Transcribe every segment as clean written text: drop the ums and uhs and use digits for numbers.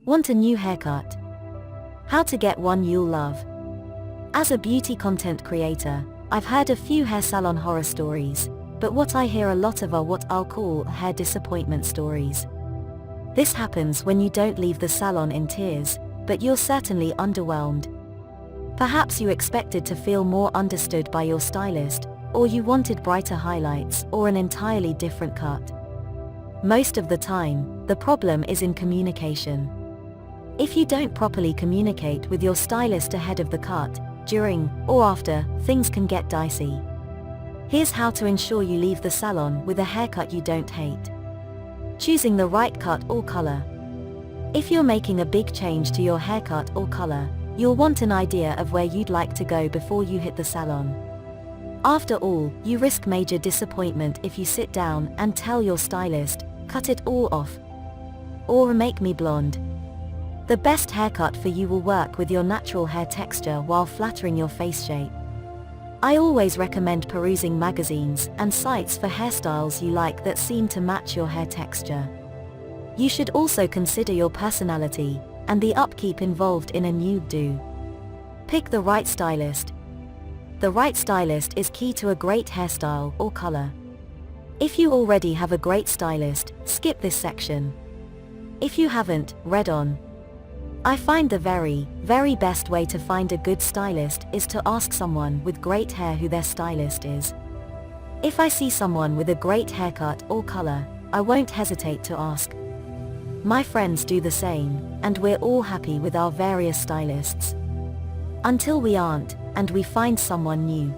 Want a new haircut? How to get one you'll love. As a beauty content creator, I've heard a few hair salon horror stories, but what I hear a lot of are what I'll call hair disappointment stories. This happens when you don't leave the salon in tears, but you're certainly underwhelmed. Perhaps you expected to feel more understood by your stylist, or you wanted brighter highlights or an entirely different cut. Most of the time, the problem is in communication. If you don't properly communicate with your stylist ahead of the cut, during, or after, things can get dicey. Here's how to ensure you leave the salon with a haircut you don't hate. Choosing the right cut or color. If you're making a big change to your haircut or color, you'll want an idea of where you'd like to go before you hit the salon. After all, you risk major disappointment if you sit down and tell your stylist, "Cut it all off," or "Make me blonde." The best haircut for you will work with your natural hair texture while flattering your face shape. I always recommend perusing magazines and sites for hairstyles you like that seem to match your hair texture. You should also consider your personality and the upkeep involved in a new do. Pick the right stylist. The right stylist is key to a great hairstyle or color. If you already have a great stylist, skip this section. If you haven't, read on. I find the very best way to find a good stylist is to ask someone with great hair who their stylist is. If I see someone with a great haircut or color, I won't hesitate to ask. My friends do the same, and we're all happy with our various stylists. Until we aren't, and we find someone new.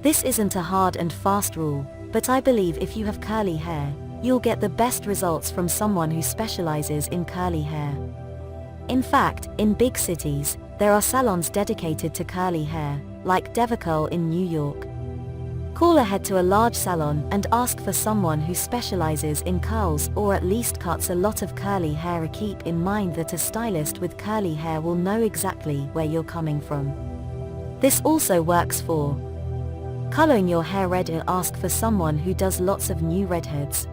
This isn't a hard and fast rule, but I believe if you have curly hair, you'll get the best results from someone who specializes in curly hair. In fact, in big cities, there are salons dedicated to curly hair, like Devacurl in New York. Call ahead to a large salon and ask for someone who specializes in curls or at least cuts a lot of curly hair. Keep in mind that a stylist with curly hair will know exactly where you're coming from. This also works for coloring your hair red. Ask for someone who does lots of new redheads.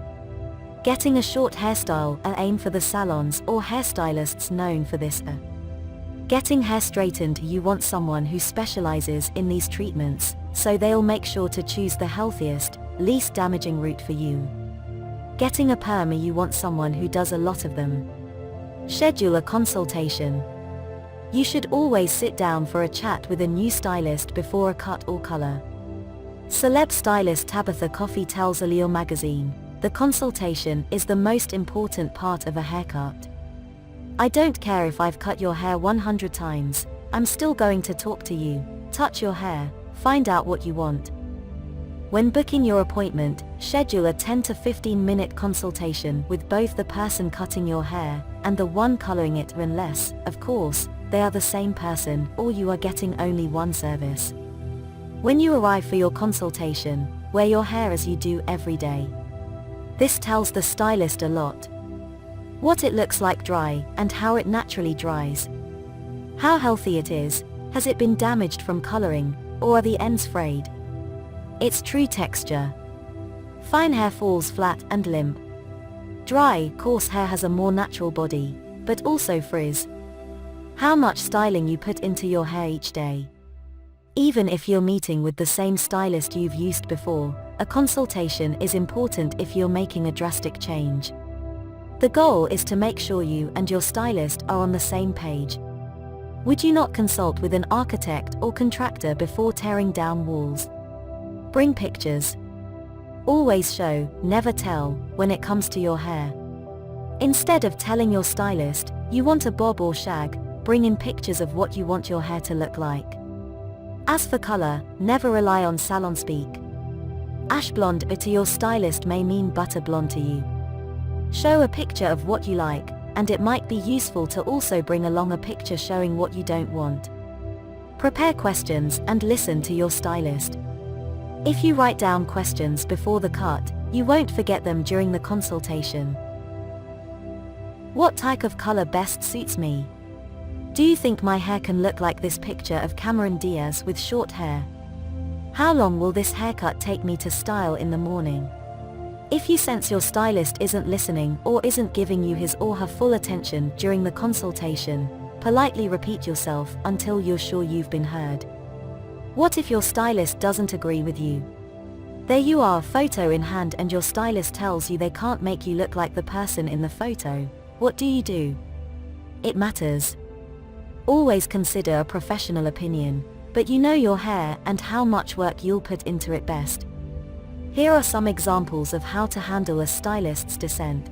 Getting a short hairstyle. Aim for the salons or hairstylists known for this. Getting hair straightened. You want someone who specializes in these treatments, so they'll make sure to choose the healthiest, least damaging route for you. Getting a perm. You want someone who does a lot of them. Schedule a consultation. You should always sit down for a chat with a new stylist before a cut or color. Celeb stylist Tabitha Coffey tells Allure magazine, "The consultation is the most important part of a haircut. I don't care if I've cut your hair 100 times, I'm still going to talk to you, touch your hair, find out what you want." When booking your appointment, schedule a 10 to 15 minute consultation with both the person cutting your hair and the one coloring it, unless, of course, they are the same person or you are getting only one service. When you arrive for your consultation, wear your hair as you do every day. This tells the stylist a lot. What it looks like dry, and how it naturally dries. How healthy it is, has it been damaged from coloring, or are the ends frayed? Its true texture. Fine hair falls flat and limp. Dry, coarse hair has a more natural body, but also frizz. How much styling you put into your hair each day. Even if you're meeting with the same stylist you've used before, a consultation is important if you're making a drastic change. The goal is to make sure you and your stylist are on the same page. Would you not consult with an architect or contractor before tearing down walls? Bring pictures. Always show, never tell, when it comes to your hair. Instead of telling your stylist, you want a bob or shag, bring in pictures of what you want your hair to look like. As for color, never rely on salon speak. Ash blonde to your stylist may mean butter blonde to you. Show a picture of what you like, and it might be useful to also bring along a picture showing what you don't want. Prepare questions and listen to your stylist. If you write down questions before the cut, you won't forget them during the consultation. What type of color best suits me? Do you think my hair can look like this picture of Cameron Diaz with short hair? How long will this haircut take me to style in the morning? If you sense your stylist isn't listening or isn't giving you his or her full attention during the consultation, politely repeat yourself until you're sure you've been heard. What if your stylist doesn't agree with you? There you are, photo in hand, and your stylist tells you they can't make you look like the person in the photo. What do? It matters. Always consider a professional opinion, but you know your hair and how much work you'll put into it best. Here are some examples of how to handle a stylist's dissent.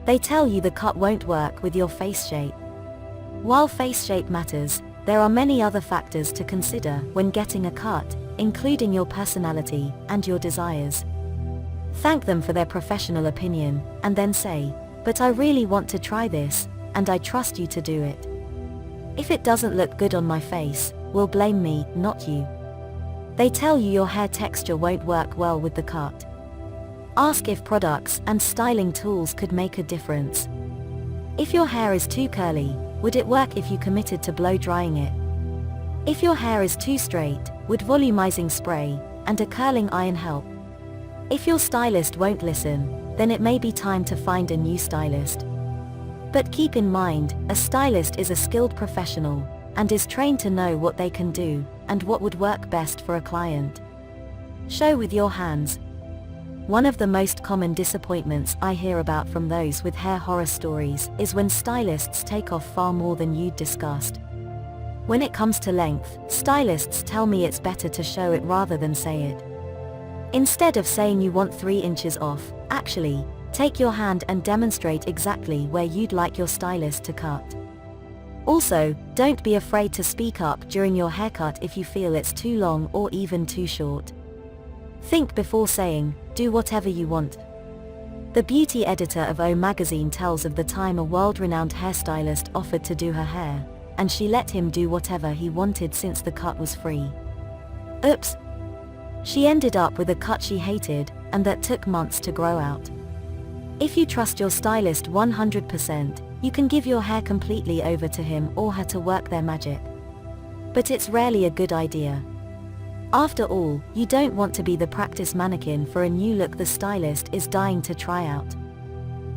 They tell you the cut won't work with your face shape. While face shape matters, there are many other factors to consider when getting a cut, including your personality and your desires. Thank them for their professional opinion, and then say, "But I really want to try this, and I trust you to do it. If it doesn't look good on my face, well, blame me, not you." They tell you your hair texture won't work well with the cut. Ask if products and styling tools could make a difference. If your hair is too curly, would it work if you committed to blow drying it? If your hair is too straight, would volumizing spray and a curling iron help? If your stylist won't listen, then it may be time to find a new stylist. But keep in mind, a stylist is a skilled professional and is trained to know what they can do and what would work best for a client. Show with your hands. One of the most common disappointments I hear about from those with hair horror stories is when stylists take off far more than you'd discussed. When it comes to length, stylists tell me it's better to show it rather than say it. Instead of saying you want 3 inches off, actually, take your hand and demonstrate exactly where you'd like your stylist to cut. Also, don't be afraid to speak up during your haircut if you feel it's too long or even too short. Think before saying, "Do whatever you want." The beauty editor of O magazine tells of the time a world-renowned hairstylist offered to do her hair, and she let him do whatever he wanted since the cut was free. Oops! She ended up with a cut she hated, and that took months to grow out. If you trust your stylist 100%, you can give your hair completely over to him or her to work their magic. But it's rarely a good idea. After all, you don't want to be the practice mannequin for a new look the stylist is dying to try out.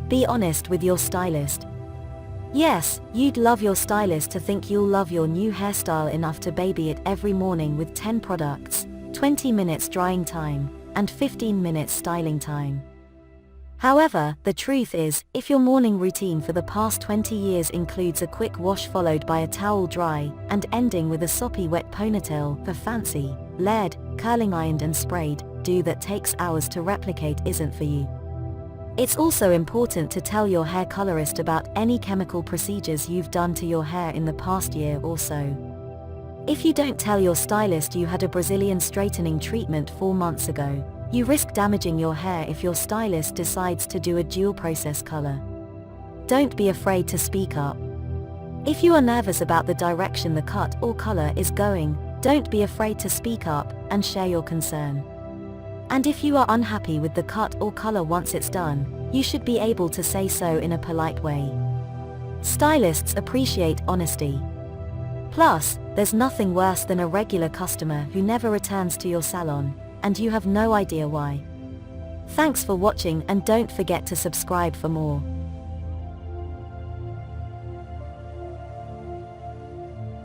Be honest with your stylist. Yes, you'd love your stylist to think you'll love your new hairstyle enough to baby it every morning with 10 products, 20 minutes drying time, and 15 minutes styling time. However, the truth is, if your morning routine for the past 20 years includes a quick wash followed by a towel dry, and ending with a soppy wet ponytail, the fancy, layered, curling ironed and sprayed do that takes hours to replicate isn't for you. It's also important to tell your hair colorist about any chemical procedures you've done to your hair in the past year or so. If you don't tell your stylist you had a Brazilian straightening treatment 4 months ago, you risk damaging your hair if your stylist decides to do a dual process color. Don't be afraid to speak up. If you are nervous about the direction the cut or color is going, don't be afraid to speak up and share your concern. And if you are unhappy with the cut or color once it's done, you should be able to say so in a polite way. Stylists appreciate honesty. Plus, there's nothing worse than a regular customer who never returns to your salon, and you have no idea why. Thanks for watching, and don't forget to subscribe for more.